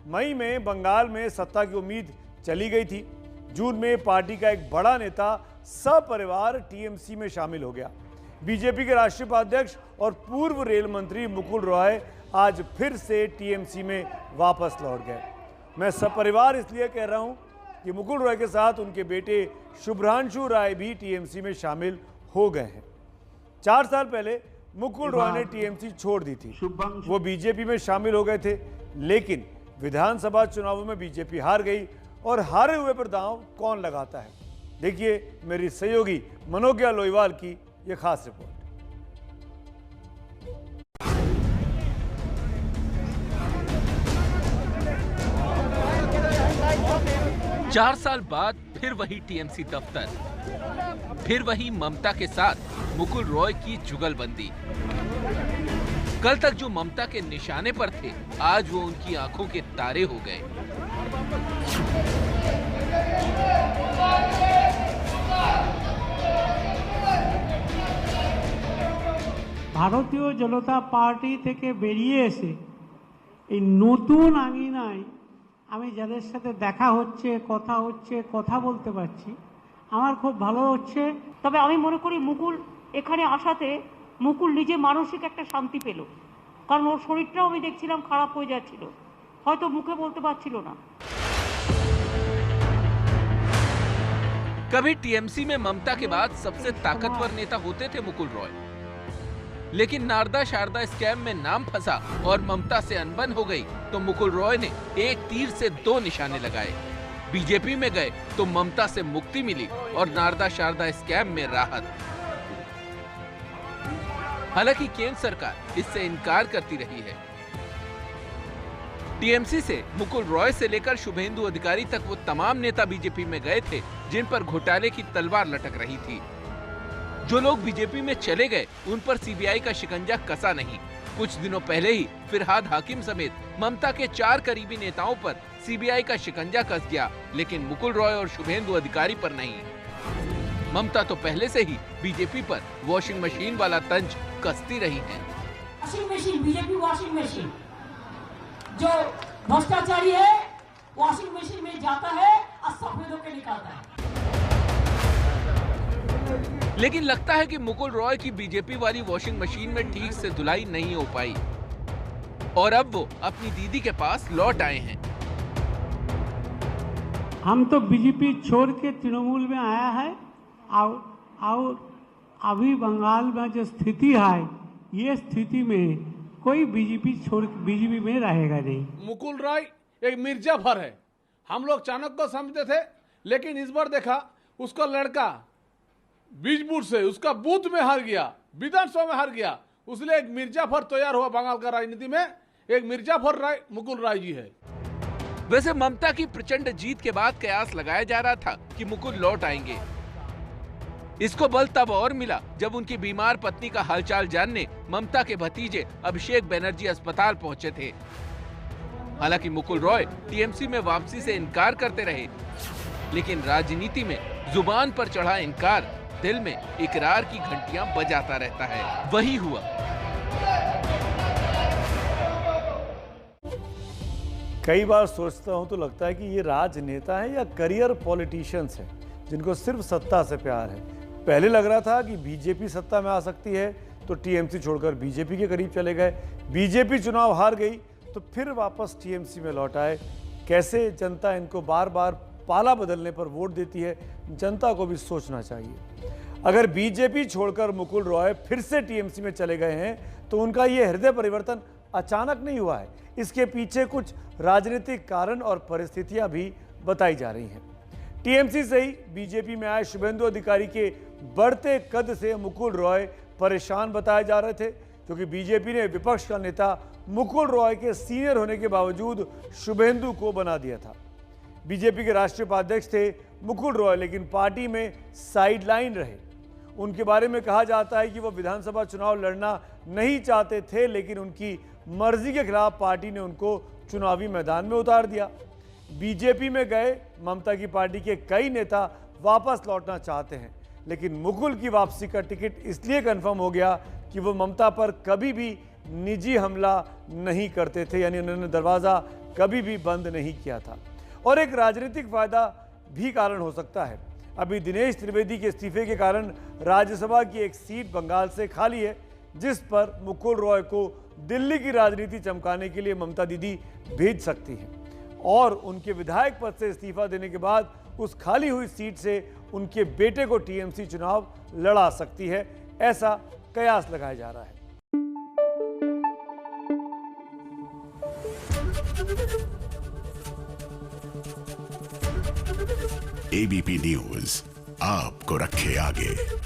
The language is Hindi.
मई में बंगाल में सत्ता की उम्मीद चली गई थी। जून में पार्टी का एक बड़ा नेता सपरिवार टीएमसी में शामिल हो गया। बीजेपी के राष्ट्रीय उपाध्यक्ष और पूर्व रेल मंत्री मुकुल रॉय आज फिर से टीएमसी में वापस लौट गए। मैं सपरिवार इसलिए कह रहा हूं कि मुकुल रॉय के साथ उनके बेटे शुभ्रांशु राय भी टीएमसी में शामिल हो गए हैं। 4 साल पहले मुकुल रॉय ने टीएमसी छोड़ दी थी। वो बीजेपी में शामिल हो गए थे, लेकिन विधानसभा चुनावों में बीजेपी हार गई और हारे हुए पर दांव कौन लगाता है, देखिए मेरी सहयोगी मनोज्ञा लोईवाल की यह खास रिपोर्ट। 4 साल बाद फिर वही टीएमसी दफ्तर, फिर वही ममता के साथ मुकुल रॉय की जुगलबंदी। कल तक जो ममता के निशाने पर थे, आज वो उनकी आंखों के तारे हो गए। ভারতীয় জনতা পার্টি থেকে বেরিয়ে এসে এই নতুন আঙিনায় আমি যাদের সাথে দেখা হচ্ছে, কথা বলতে পারছি, আমার খুব ভালো হচ্ছে। তবে আমি মনে করি মুকুল এখানে আসাতে মুকুল নিজে মানসিক একটা শান্তি পেল, কারণ ওর শরীরটাও আমি দেখছিলাম খারাপ হয়ে যাচ্ছিল, হয়তো মুখে বলতে পারছিল না। कभी टीएमसी में ममता के बाद सबसे ताकतवर नेता होते थे मुकुल रॉय, लेकिन नारदा शारदा स्कैम में नाम फंसा और ममता से अनबन हो गई तो मुकुल रॉय ने एक तीर से 2 निशाने लगाए। बीजेपी में गए तो ममता से मुक्ति मिली और नारदा शारदा स्कैम में राहत। हालांकि केंद्र सरकार इससे इनकार करती रही है। टीएमसी से मुकुल रॉय से लेकर शुभेंदु अधिकारी तक वो तमाम नेता बीजेपी में गए थे जिन पर घोटाले की तलवार लटक रही थी। जो लोग बीजेपी में चले गए उन पर सीबीआई का शिकंजा कसा नहीं। कुछ दिनों पहले ही फिरहाद हाकिम समेत ममता के 4 करीबी नेताओं पर सीबीआई का शिकंजा कस गया, लेकिन मुकुल रॉय और शुभेंदु अधिकारी पर नहीं। ममता तो पहले से ही बीजेपी पर वॉशिंग मशीन वाला तंज कसती रही है। Washing machine, BJP washing machine, जो भ्रष्टाचारी है वॉशिंग मशीन में जाता है और सफेद होकर निकालता है। लेकिन लगता है कि मुकुल रॉय की बीजेपी वाली वॉशिंग मशीन में ठीक से धुलाई नहीं हो पाई और अब वो अपनी दीदी के पास लौट आए हैं। हम तो बीजेपी छोड़ के तृणमूल में आया है और अभी बंगाल में जो स्थिति है, ये स्थिति में कोई बीजेपी में रहेगा नहीं। मुकुल रॉय एक मिर्जाफर है। हम लोग चाणक्य को समझते थे, लेकिन इस बार देखा उसका लड़का बीजपुर से उसका बूथ में हार गया, विधानसभा में हार गया, उसलिए एक मिर्जाफर तैयार हुआ। बंगाल का राजनीति में एक मिर्जाफर राय मुकुल रॉय जी है। वैसे ममता की प्रचंड जीत के बाद कयास लगाया जा रहा था कि मुकुल लौट आएंगे। इसको बल तब और मिला जब उनकी बीमार पत्नी का हालचाल जानने ममता के भतीजे अभिषेक बनर्जी अस्पताल पहुंचे थे। हालांकि मुकुल रॉय टीएमसी में वापसी से इनकार करते रहे, लेकिन राजनीति में जुबान पर चढ़ा इनकार दिल में इकरार की घंटियां बजाता रहता है। वही हुआ। कई बार सोचता हूं तो लगता है कि ये राजनेता हैं या करियर पॉलिटिशियंस हैं जिनको सिर्फ सत्ता से प्यार है। पहले लग रहा था कि बीजेपी सत्ता में आ सकती है तो टीएमसी छोड़कर बीजेपी के करीब चले गए। बीजेपी चुनाव हार गई तो फिर वापस टीएमसी में लौट आए। कैसे जनता इनको बार बार पाला बदलने पर वोट देती है, जनता को भी सोचना चाहिए। अगर बीजेपी छोड़कर मुकुल रॉय फिर से टीएमसी में चले गए हैं तो उनका यह हृदय परिवर्तन अचानक नहीं हुआ है। इसके पीछे कुछ राजनीतिक कारण और परिस्थितियां भी बताई जा रही हैं। टीएमसी से ही बीजेपी में आए शुभेंदु अधिकारी के बढ़ते कद से मुकुल रॉय परेशान बताए जा रहे थे, क्योंकि बीजेपी ने विपक्ष का नेता मुकुल रॉय के सीनियर होने के बावजूद शुभेंदु को बना दिया था। बीजेपी के राष्ट्रीय उपाध्यक्ष थे मुकुल रॉय, लेकिन पार्टी में साइडलाइन रहे। उनके बारे में कहा जाता है कि वो विधानसभा चुनाव लड़ना नहीं चाहते थे, लेकिन उनकी मर्जी के खिलाफ पार्टी ने उनको चुनावी मैदान में उतार दिया। बीजेपी में गए ममता की पार्टी के कई नेता वापस लौटना चाहते हैं, लेकिन मुकुल की वापसी का टिकट इसलिए कंफर्म हो गया कि वो ममता पर कभी भी निजी हमला नहीं करते थे, यानी उन्होंने दरवाज़ा कभी भी बंद नहीं किया था। और एक राजनीतिक फायदा भी कारण हो सकता है। अभी दिनेश त्रिवेदी के इस्तीफे के कारण राज्यसभा की एक सीट बंगाल से खाली है, जिस पर मुकुल रॉय को दिल्ली की राजनीति चमकाने के लिए ममता दीदी भेज सकती हैं और उनके विधायक पद से इस्तीफा देने के बाद उस खाली हुई सीट से उनके बेटे को टीएमसी चुनाव लड़ा सकती है, ऐसा कयास लगाया जा रहा है। एबीपी न्यूज आपको रखे आगे।